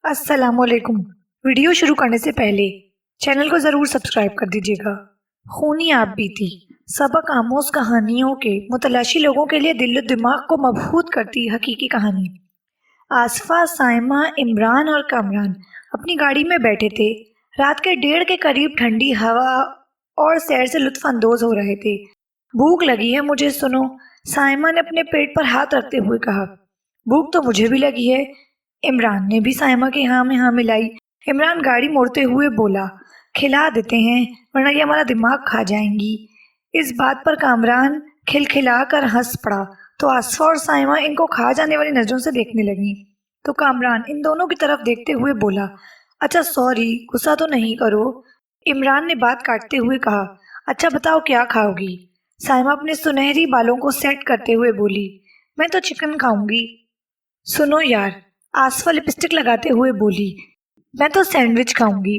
السلام علیکم۔ ویڈیو شروع کرنے سے پہلے چینل کو ضرور سبسکرائب کر دیجیے گا۔ خونی آپ بیتی سبق آموز کہانیوں کے متلاشی لوگوں کے لیے دل و دماغ کو مبہوت کرتی حقیقی کہانی۔ آصفہ، سائمہ، عمران اور کامران اپنی گاڑی میں بیٹھے تھے۔ رات کے 1:30 کے قریب ٹھنڈی ہوا اور سیر سے لطف اندوز ہو رہے تھے۔ بھوک لگی ہے مجھے، سنو، سائمہ نے اپنے پیٹ پر ہاتھ رکھتے ہوئے کہا۔ بھوک تو مجھے بھی لگی ہے، عمران نے بھی سائمہ کے ہاں میں ہاں ملائی۔ عمران گاڑی موڑتے ہوئے بولا، کھلا دیتے ہیں ورنہ یہ ہمارا دماغ کھا جائیں گی۔ اس بات پر کامران کھلکھلا کر ہنس پڑا تو آصفہ اور سائمہ ان کو کھا جانے والی نظروں سے دیکھنے لگیں۔ تو کامران ان دونوں کی طرف دیکھتے ہوئے بولا، اچھا سوری، غصہ تو نہیں کرو۔ عمران نے بات کاٹتے ہوئے کہا، اچھا بتاؤ کیا کھاؤ گی؟ سائمہ اپنے سنہری بالوں کو سیٹ کرتے ہوئے بولی، میں تو چکن کھاؤں گی۔ سنو یار، آصفہ لپسٹک لگاتے ہوئے بولی، میں تو سینڈوچ کھاؤں گی۔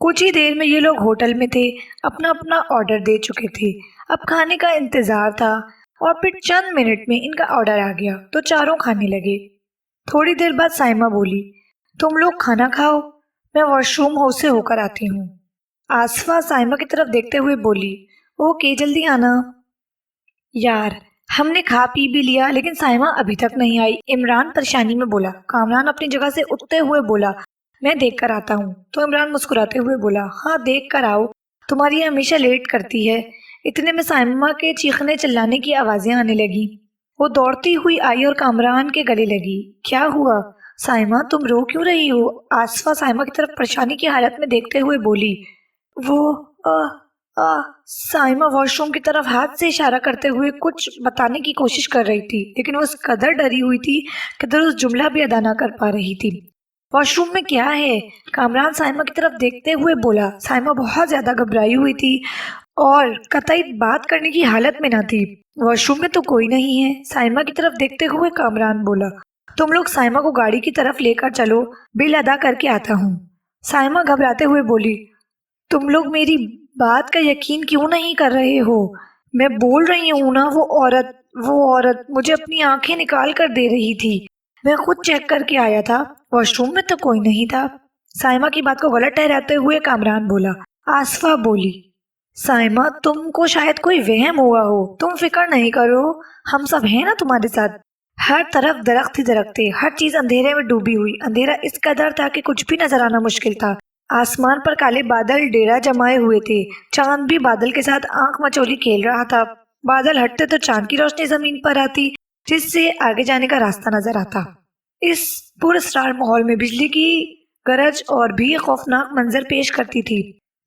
کچھ ہی دیر میں یہ لوگ ہوٹل میں تھے، اپنا اپنا آرڈر دے چکے تھے۔ اب کھانے کا انتظار تھا اور پھر چند منٹ میں ان کا آرڈر آ گیا تو چاروں کھانے لگے۔ تھوڑی دیر بعد سائمہ بولی، تم لوگ کھانا کھاؤ، میں واش روم سے ہو کر آتی ہوں۔ آصفہ سائمہ کی طرف دیکھتے ہوئے بولی، اوکے جلدی آنا۔ یار ہم نے کھا پی بھی لیا لیکن سائمہ ابھی تک نہیں آئی، عمران پریشانی میں بولا۔ کامران اپنی جگہ سے اٹھتے ہوئے بولا، میں دیکھ کر آتا ہوں۔ تو عمران مسکراتے ہوئے بولا، ہاں دیکھ کر آؤ، تمہاری ہمیشہ لیٹ کرتی ہے۔ اتنے میں سائمہ کے چیخنے چلانے کی آوازیں آنے لگی۔ وہ دوڑتی ہوئی آئی اور کامران کے گلے لگی۔ کیا ہوا سائمہ، تم رو کیوں رہی ہو؟ آصفہ سائمہ کی طرف پریشانی کی حالت میں دیکھتے ہوئے بولی۔ وہ سائمہ واش روم کی طرف ہاتھ سے اشارہ کرتے ہوئے کچھ بتانے کی کوشش کر رہی تھی لیکن وہ اس قدر ڈری ہوئی تھی کہ درست جملہ بھی ادا نہ کر پا رہی تھی۔ واش روم میں کیا ہے؟ کامران سائمہ کی طرف دیکھتے ہوئے بولا۔ سائمہ بہت زیادہ گھبرائی ہوئی تھی اور قطعی بات کرنے کی حالت میں نہ تھی۔ واش روم میں تو کوئی نہیں ہے، سائمہ کی طرف دیکھتے ہوئے کامران بولا۔ تم لوگ سائمہ کو گاڑی کی طرف لے کر چلو، بل ادا کر کے آتا ہوں۔ سائمہ گھبراتے ہوئے بولی، تم لوگ میری بات کا یقین کیوں نہیں کر رہے ہو؟ میں بول رہی ہوں نا، وہ عورت مجھے اپنی آنکھیں نکال کر دے رہی تھی، میں خود چیک کر کے آیا تھا، واش روم میں تو کوئی نہیں تھا۔ سائمہ کی بات کو غلط ٹھہراتے ہوئے کامران بولا۔ آصفہ بولی، سائمہ تم کو شاید کوئی وہم ہوا ہو، تم فکر نہیں کرو، ہم سب ہیں نا تمہارے ساتھ۔ ہر طرف درخت ہی درخت تھے، ہر چیز اندھیرے میں ڈوبی ہوئی، اندھیرا اس قدر تھا کہ کچھ بھی نظر آنا مشکل تھا۔ آسمان پر کالے بادل ڈیرا جمائے ہوئے تھے، چاند بھی بادل کے ساتھ آنکھ مچولی کھیل رہا تھا۔ بادل ہٹتے تو چاند کی روشنی زمین پر آتی جس سے آگے جانے کا راستہ نظر آتا۔ اس پر اسرار ماحول میں بجلی کی گرج اور بھی خوفناک منظر پیش کرتی تھی۔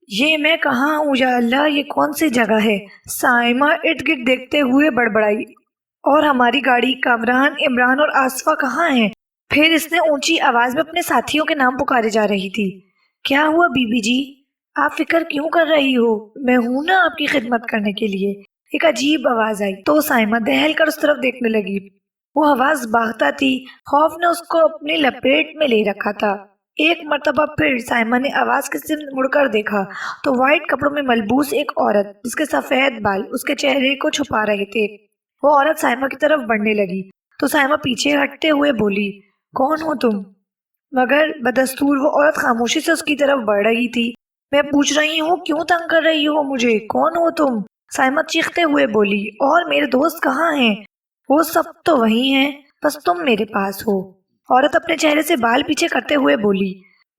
یہ میں کہاں ہوں یا اللہ، یہ کون سی جگہ ہے؟ سائمہ ارد گرد دیکھتے ہوئے بڑبڑائی، اور ہماری گاڑی، کامران، عمران اور آصفہ کہاں ہیں؟ پھر اس نے اونچی آواز میں اپنے ساتھیوں کے نام پکارے جا رہی تھی۔ کیا ہوا بی بی جی، آپ فکر کیوں کر رہی ہو؟ میں ہوں نا آپ کی خدمت کرنے کے لیے۔ ایک عجیب آواز آئی تو سائمہ دہل کر اس طرف دیکھنے لگی۔ وہ آواز باغتا تھی، خوف نے اس کو اپنی لپیٹ میں لے رکھا تھا۔ ایک مرتبہ پھر سائمہ نے آواز کی سمت مڑ کر دیکھا تو وائٹ کپڑوں میں ملبوس ایک عورت جس کے سفید بال اس کے چہرے کو چھپا رہے تھے، وہ عورت سائمہ کی طرف بڑھنے لگی تو سائمہ پیچھے ہٹتے ہوئے بولی، کون ہو تم؟ مگر بدستور وہ عورت خاموشی سے اس کی طرف بڑھ رہی تھی۔ میں پوچھ رہی ہوں کیوں تنگ کر رہی ہو مجھے، کون ہو تم؟ سائمہ چیختے ہوئے بولی، اور میرے دوست کہاں ہیں؟ وہ سب تو وہی ہیں، بس تم میرے پاس ہو۔ عورت اپنے چہرے سے بال پیچھے کرتے ہوئے بولی۔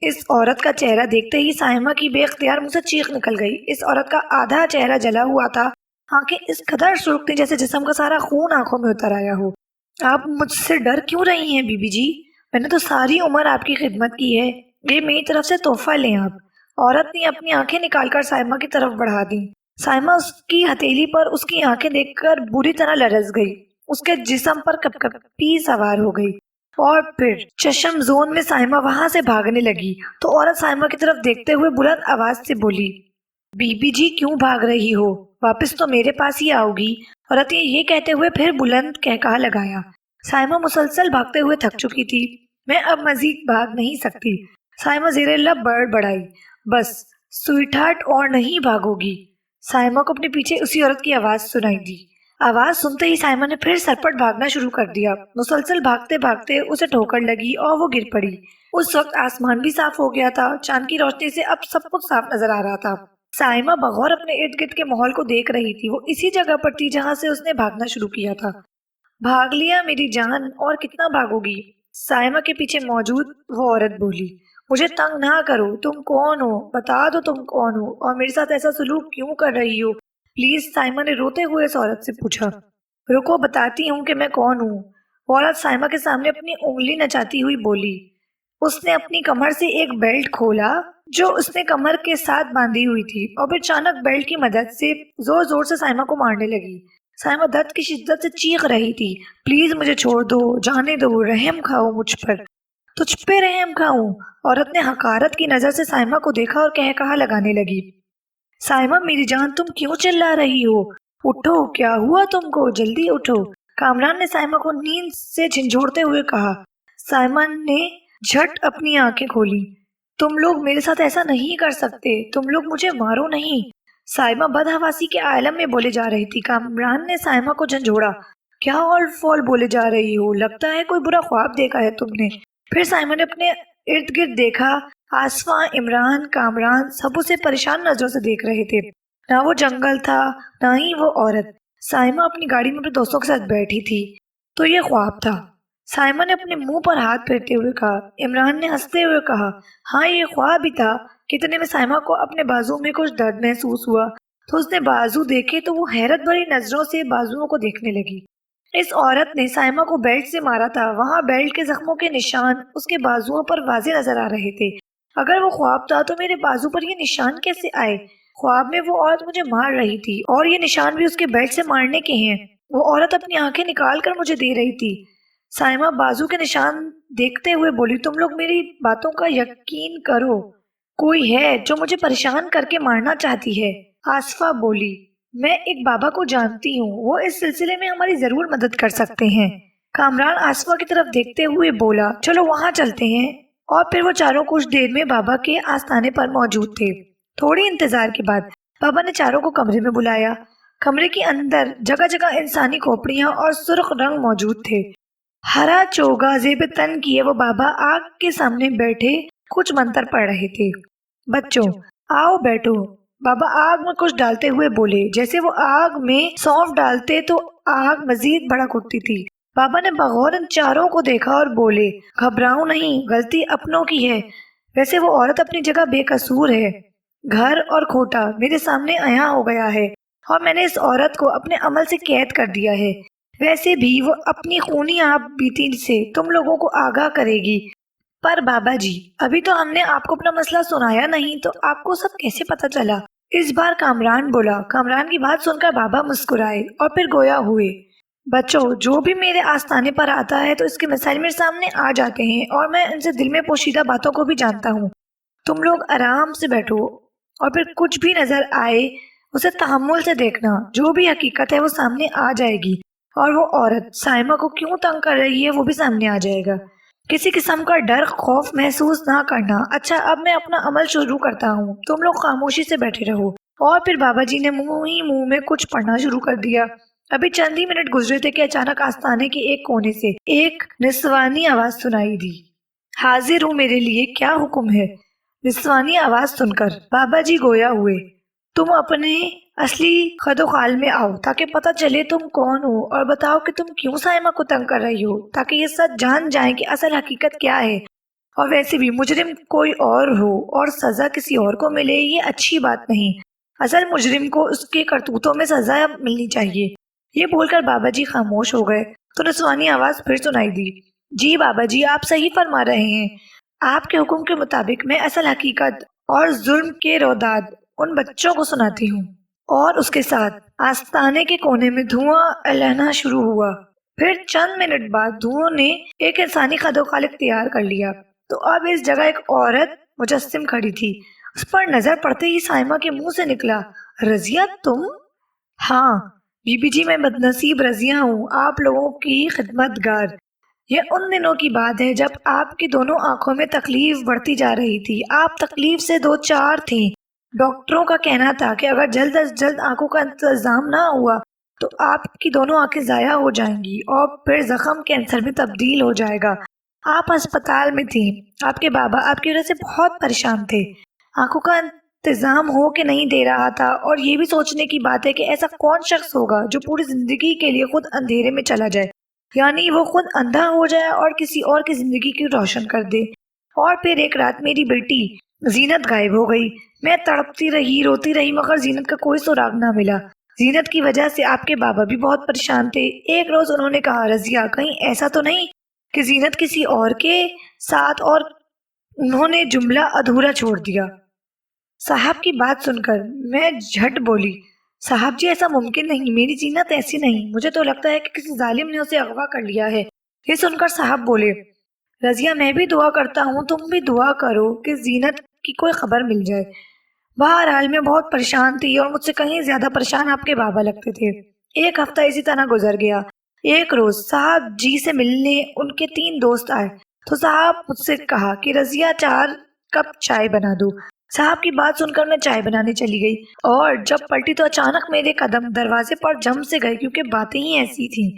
اس عورت کا چہرہ دیکھتے ہی سائمہ کی بے اختیار منہ سے چیخ نکل گئی۔ اس عورت کا آدھا چہرہ جلا ہوا تھا، آنکھیں اس قدر سرخ تھیں جیسے جسم کا سارا خون آنکھوں میں اتر آیا ہو۔ آپ مجھ سے ڈر کیوں رہی ہیں بی بی جی؟ میں نے تو ساری عمر آپ کی خدمت کی ہے، یہ میری طرف سے تحفہ لیں آپ۔ عورت نے اپنی آنکھیں نکال کر سائمہ کی طرف بڑھا دی۔ سائمہ اس کی ہتھیلی پر اس کی آنکھیں دیکھ کر بری طرح لرز گئی، اس کے جسم پر کپکپی سوار ہو گئی، اور پھر چشم زون میں سائمہ وہاں سے بھاگنے لگی تو عورت سائمہ کی طرف دیکھتے ہوئے بلند آواز سے بولی، بی بی جی کیوں بھاگ رہی ہو؟ واپس تو میرے پاس ہی آؤ گی۔ عورت نے یہ کہتے ہوئے پھر بلند کہکہا لگایا۔ سائمہ مسلسل بھاگتے ہوئے تھک چکی تھی، میں اب مزید بھاگ نہیں سکتی۔ سائمہ زیر لب بڑبڑائی، بس سویٹ ہارٹ اور نہیں بھاگو گی؟ سائمہ کو اپنے پیچھے اسی عورت کی آواز سنائی دی۔ آواز سنتے ہی سائمہ نے پھر سرپٹ بھاگنا شروع کر دیا۔ مسلسل بھاگتے بھاگتے اسے ٹھوکر لگی اور وہ گر پڑی۔ اس وقت آسمان بھی صاف ہو گیا تھا، چاند کی روشنی سے اب سب کچھ صاف نظر آ رہا تھا۔ سائمہ بغور اپنے ارد گرد کے ماحول کو دیکھ رہی تھی۔ وہ اسی جگہ پر تھی جہاں سے اس نے بھاگنا شروع کیا تھا۔ بھاگ لیا میری جان، اور کتنا بھاگو گی؟ سائمہ کے پیچھے موجود وہ عورت بولی۔ مجھے تنگ نہ کرو، تم کون ہو؟ بتا دو تم کون ہو اور میرے ساتھ ایسا سلوک کیوں کر رہی ہو پلیز، سائمہ نے روتے ہوئے اس عورت سے پوچھا۔ رکو، بتاتی ہوں کہ میں کون ہوں، وہ عورت سائمہ کے سامنے اپنی انگلی نچاتی ہوئی بولی۔ اس نے اپنی کمر سے ایک بیلٹ کھولا جو اس نے کمر کے ساتھ باندھی ہوئی تھی، اور پھر اچانک بیلٹ کی مدد سے زور زور سے سائمہ کو مارنے لگی۔ سائمہ درد کی شدت سے چیخ رہی تھی۔ پلیز مجھے چھوڑ دو، جانے دو، رحم کھاؤ مجھ پر۔ تجھ پہ رحم کھاؤں؟ عورت نے حقارت کی نظر سے سائمہ کو دیکھا اور کہا لگانے لگی۔ سائمہ میری جان، تم کیوں چلا رہی ہو؟ اٹھو، کیا ہوا تم کو؟ جلدی اٹھو، کامران نے سائمہ کو نیند سے جھنجھوڑتے ہوئے کہا۔ سائمہ نے جھٹ اپنی آنکھیں کھولی۔ تم لوگ میرے ساتھ ایسا نہیں کر سکتے، تم لوگ مجھے مارو نہیں۔ سائمہ بدحواسی کے عالم میں بولے جا رہی تھی۔ کامران نے سائمہ کو جھنجھوڑا۔ کیا اول فول بولے جا رہی ہو؟ لگتا ہے کوئی برا خواب دیکھا ہے تم نے۔ پھر سائمہ نے اپنے ارد گرد دیکھا۔ آصفہ، عمران، کامران سب اسے پریشان نظروں سے دیکھ رہے تھے۔ نہ وہ جنگل تھا، نہ ہی وہ عورت۔ سائمہ اپنی گاڑی میں اپنے دوستوں کے ساتھ بیٹھی تھی، تو یہ خواب تھا۔ سائمہ نے اپنے منہ پر ہاتھ پھیرتے ہوئے کہا۔ عمران نے ہنستے ہوئے کہا، ہاں یہ خواب ہی تھا۔ کتنے میں سائمہ کو اپنے بازو میں کچھ درد محسوس ہوا، تو اس نے بازو دیکھے تو وہ حیرت بھری نظروں سے بازوؤں کو دیکھنے لگی۔ اس عورت نے سائمہ کو بیلٹ سے مارا تھا، وہاں بیلٹ کے زخموں کے نشان اس کے بازوؤں پر واضح نظر آ رہے تھے۔ اگر وہ خواب تھا تو میرے بازو پر یہ نشان کیسے آئے؟ خواب میں وہ عورت مجھے مار رہی تھی، اور یہ نشان بھی اس کے بیلٹ سے مارنے کے ہیں۔ وہ عورت اپنی آنکھیں نکال کر مجھے دے رہی تھی۔ سائمہ بازو کے نشان دیکھتے ہوئے بولی، تم لوگ میری باتوں کا یقین کرو، کوئی ہے جو مجھے پریشان کر کے مارنا چاہتی ہے۔ آصفہ بولی، میں ایک بابا کو جانتی ہوں، وہ اس سلسلے میں ہماری ضرور مدد کر سکتے ہیں۔ کامران آصفہ کی طرف دیکھتے ہوئے بولا، چلو وہاں چلتے ہیں۔ اور پھر وہ چاروں کچھ دیر میں بابا کے آستانے پر موجود تھے۔ تھوڑی انتظار کے بعد بابا نے چاروں کو کمرے میں بلایا۔ کمرے کے اندر جگہ جگہ انسانی کھوپڑیاں اور سرخ رنگ موجود تھے۔ ہرا چوگا زیب تن کیے وہ بابا آگ کے سامنے بیٹھے کچھ منتر پڑھ رہے تھے۔ بچوں آؤ بیٹھو، بابا آگ میں کچھ ڈالتے ہوئے بولے۔ جیسے وہ آگ میں سونف ڈالتے تو آگ مزید بھڑک اٹھتی تھی۔ بابا نے بغور ان چاروں کو دیکھا اور بولے، گھبراؤ نہیں، غلطی اپنوں کی ہے، ویسے وہ عورت اپنی جگہ بے قصور ہے۔ گھر اور کھوٹا میرے سامنے عیاں ہو گیا ہے، اور میں نے اس عورت کو اپنے عمل سے قید کر دیا ہے۔ ویسے بھی وہ اپنی خونی آپ بیتی سے تم لوگوں کو آگاہ کرے گی۔ پر بابا جی، ابھی تو ہم نے آپ کو اپنا مسئلہ سنایا نہیں، تو آپ کو سب کیسے پتہ چلا؟ اس بار کامران بولا۔ کامران کی بات سن کر بابا مسکرائے اور پھر گویا ہوئے۔ بچوں، جو بھی میرے آستانے پر آتا ہے تو اس کے مسائل میرے سامنے آ جاتے ہیں، اور میں ان سے دل میں پوشیدہ باتوں کو بھی جانتا ہوں۔ تم لوگ آرام سے بیٹھو، اور پھر کچھ بھی نظر آئے اسے تحمل سے دیکھنا۔ جو بھی حقیقت ہے وہ سامنے آ جائے گی، اور وہ عورت سائمہ کو کیوں تنگ کر رہی ہے وہ بھی سامنے آ جائے گا۔ کسی قسم کا ڈر خوف محسوس نہ کرنا۔ اچھا، اب میں اپنا عمل شروع کرتا ہوں، تم لوگ خاموشی سے بیٹھے رہو۔ اور پھر بابا جی نے منہ میں کچھ پڑھنا شروع کر دیا۔ ابھی چند ہی منٹ گزرے تھے کہ اچانک آستانے کے ایک کونے سے ایک نسوانی آواز سنائی دی۔ حاضر ہوں، میرے لیے کیا حکم ہے؟ نسوانی آواز سن کر بابا جی گویا ہوئے۔ تم اپنے اصلی خد و خال میں آؤ تاکہ پتہ چلے تم کون ہو، اور بتاؤ کہ تم کیوں سائمہ کو تنگ کر رہی ہو، تاکہ یہ سچ جان جائیں کہ اصل حقیقت کیا ہے۔ اور ویسے بھی مجرم کوئی اور ہو اور سزا کسی اور کو ملے، یہ اچھی بات نہیں۔ اصل مجرم کو اس کے کرتوتوں میں سزا ملنی چاہیے۔ یہ بول کر بابا جی خاموش ہو گئے تو نسوانی آواز پھر سنائی دی۔ جی بابا جی، آپ صحیح فرما رہے ہیں۔ آپ کے حکم کے مطابق میں اصل حقیقت اور ظلم کے روداد ان بچوں کو سناتی ہوں۔ اور اس کے ساتھ آستانے کے کونے میں دھواں اڑنا شروع ہوا۔ پھر چند منٹ بعد دھوؤں نے ایک انسانی خد و خال اختیار کر لیا، تو اب اس جگہ ایک عورت مجسم کھڑی تھی۔ اس پر نظر پڑتے ہی سائمہ کے منہ سے نکلا، رضیہ تم؟ ہاں بی بی جی، میں بدنصیب رضیہ ہوں، آپ لوگوں کی خدمت گار۔ یہ ان دنوں کی بات ہے جب آپ کی دونوں آنکھوں میں تکلیف بڑھتی جا رہی تھی۔ آپ تکلیف سے دو چار تھیں۔ ڈاکٹروں کا کہنا تھا کہ اگر جلد از جلد آنکھوں کا انتظام نہ ہوا تو آپ کی دونوں آنکھیں ضائع ہو جائیں گی، اور پھر زخم کینسر میں تبدیل ہو جائے گا۔ آپ ہسپتال میں تھی، آپ کے بابا آپ کی وجہ سے بہت پریشان تھے، آنکھوں کا انتظام ہو کے نہیں دے رہا تھا، اور یہ بھی سوچنے کی بات ہے کہ ایسا کون شخص ہوگا جو پوری زندگی کے لیے خود اندھیرے میں چلا جائے، یعنی وہ خود اندھا ہو جائے اور کسی اور کی زندگی کی روشن کر دے۔ اور پھر ایک رات میری بیٹی زینت غائب ہو گئی، میں تڑپتی رہی، روتی رہی، مگر زینت کا کوئی سراغ نہ ملا۔ زینت کی وجہ سے آپ کے بابا بھی بہت پریشان تھے۔ ایک روز انہوں نے کہا، رضیہ کہیں ایسا تو نہیں کہ زینت کسی اور کے ساتھ، اور انہوں نے جملہ ادھورا چھوڑ دیا۔ صاحب کی بات سن کر میں جھٹ بولی، صاحب جی ایسا ممکن نہیں، میری زینت ایسی نہیں، مجھے تو لگتا ہے کہ کسی ظالم نے اسے اغوا کر لیا ہے۔ یہ سن کر صاحب بولے، رضیہ میں بھی دعا کرتا ہوں، تم بھی دعا کرو کہ زینت کی کوئی خبر مل جائے۔ بہرحال میں بہت پریشان تھی، اور مجھ سے کہیں زیادہ پریشان آپ کے بابا لگتے تھے۔ ایک ہفتہ اسی طرح گزر گیا۔ ایک روز صاحب جی سے ملنے ان کے 3 دوست آئے تو صاحب مجھ سے کہا کہ رضیہ 4 کپ چائے بنا دو۔ صاحب کی بات سن کر میں چائے بنانے چلی گئی، اور جب پلٹی تو اچانک میرے قدم دروازے پر جم سے گئے، کیونکہ باتیں ہی ایسی تھیں۔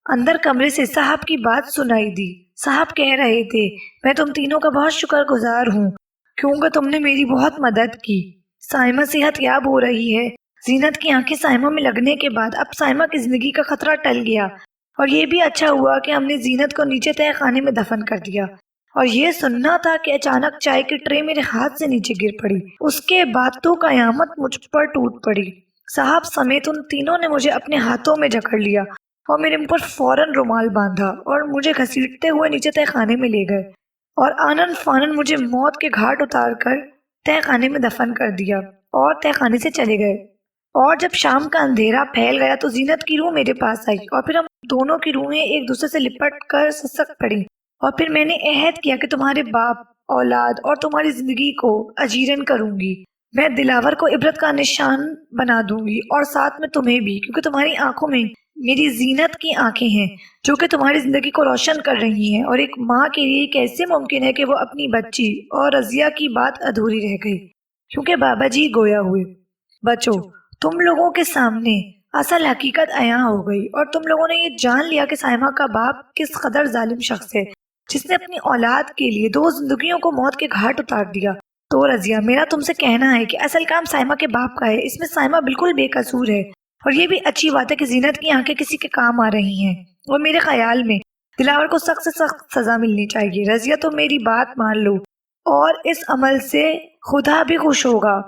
اندر کمرے سے صاحب کی بات سنائی دی۔ صاحب کہہ رہے تھے، میں تم تینوں کا بہت شکر گزار ہوں کیونکہ تم نے میری بہت مدد کی۔ سائمہ صحت یاب ہو رہی ہے۔ زینت کی آنکھیں سائمہ میں لگنے کے بعد اب سائمہ کی زندگی کا خطرہ ٹل گیا، اور یہ بھی اچھا ہوا کہ ہم نے زینت کو نیچے تہہ خانے میں دفن کر دیا۔ اور یہ سننا تھا کہ اچانک چائے کی ٹرے میرے ہاتھ سے نیچے گر پڑی۔ اس کے بعد تو قیامت مجھ پر ٹوٹ پڑی۔ صاحب سمیت ان تینوں نے مجھے اپنے ہاتھوں میں جکڑ لیا اور میرے منہ پر فوراً رومال باندھا اور مجھے گھسیٹتے ہوئے نیچے تہہ خانے میں لے گئے، اور آنن فانن مجھے موت کے گھاٹ اتار کر تہہ خانے میں دفن کر دیا اور تہہ خانے سے چلے گئے۔ اور جب شام کا اندھیرا پھیل گیا تو زینت کی روح میرے پاس آئی، اور پھر ہم دونوں کی روحیں ایک دوسرے سے لپٹ کر سسک پڑی، اور پھر میں نے عہد کیا کہ تمہارے باپ، اولاد اور تمہاری زندگی کو اجیرن کروں گی۔ میں دلاور کو عبرت کا نشان بنا دوں گی، اور ساتھ میں تمہیں بھی، کیونکہ تمہاری آنکھوں میں میری زینت کی آنکھیں ہیں جو کہ تمہاری زندگی کو روشن کر رہی ہیں۔ اور ایک ماں کے لیے کیسے ممکن ہے کہ وہ اپنی بچی اور رضیہ کی بات ادھوری رہ گئی کیونکہ بابا جی گویا ہوئے۔ بچو، تم لوگوں کے سامنے اصل حقیقت عیاں ہو گئی، اور تم لوگوں نے یہ جان لیا کہ سائمہ کا باپ کس قدر ظالم شخص ہے، جس نے اپنی اولاد کے لیے 2 زندگیوں کو موت کے گھاٹ اتار دیا۔ تو رضیہ، میرا تم سے کہنا ہے کہ اصل کام سائمہ کے باپ کا ہے، اس میں سائمہ بالکل بے قصور ہے، اور یہ بھی اچھی بات ہے کہ زینت کی آنکھیں کسی کے کام آ رہی ہیں، اور میرے خیال میں دلاور کو سخت سے سخت سزا ملنی چاہیے۔ رضیہ، تم میری بات مان لو، اور اس عمل سے خدا بھی خوش ہوگا۔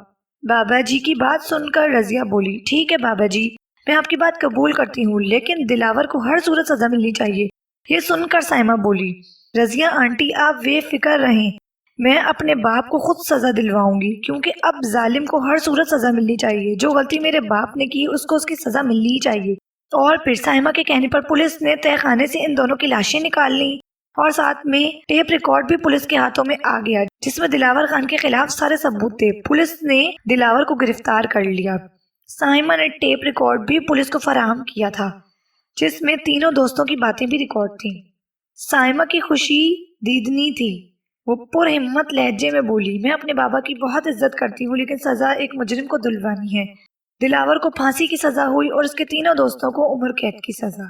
بابا جی کی بات سن کر رضیہ بولی، ٹھیک ہے بابا جی، میں آپ کی بات قبول کرتی ہوں، لیکن دلاور کو ہر صورت سزا ملنی چاہیے۔ یہ سن کر سائمہ بولی، رضیہ آنٹی آپ بے فکر رہیں، میں اپنے باپ کو خود سزا دلواؤں گی، کیونکہ اب ظالم کو ہر صورت سزا ملنی چاہیے۔ جو غلطی میرے باپ نے کی اس کو اس کی سزا ملنی ہی چاہیے۔ اور پھر سائمہ کے کہنے پر پولیس نے تہہ خانے سے ان دونوں کی لاشیں نکال لیں، اور ساتھ میں ٹیپ ریکارڈ بھی پولیس کے ہاتھوں میں آ گیا جس میں دلاور خان کے خلاف سارے ثبوت تھے۔ پولیس نے دلاور کو گرفتار کر لیا۔ سائمہ نے ٹیپ ریکارڈ بھی پولیس کو فراہم کیا تھا جس میں تینوں دوستوں کی باتیں بھی ریکارڈ تھیں۔ سائمہ کی خوشی دیدنی تھی۔ وہ پر ہمت لہجے میں بولی، میں اپنے بابا کی بہت عزت کرتی ہوں، لیکن سزا ایک مجرم کو دلوانی ہے۔ دلاور کو پھانسی کی سزا ہوئی اور اس کے تینوں دوستوں کو عمر قید کی سزا۔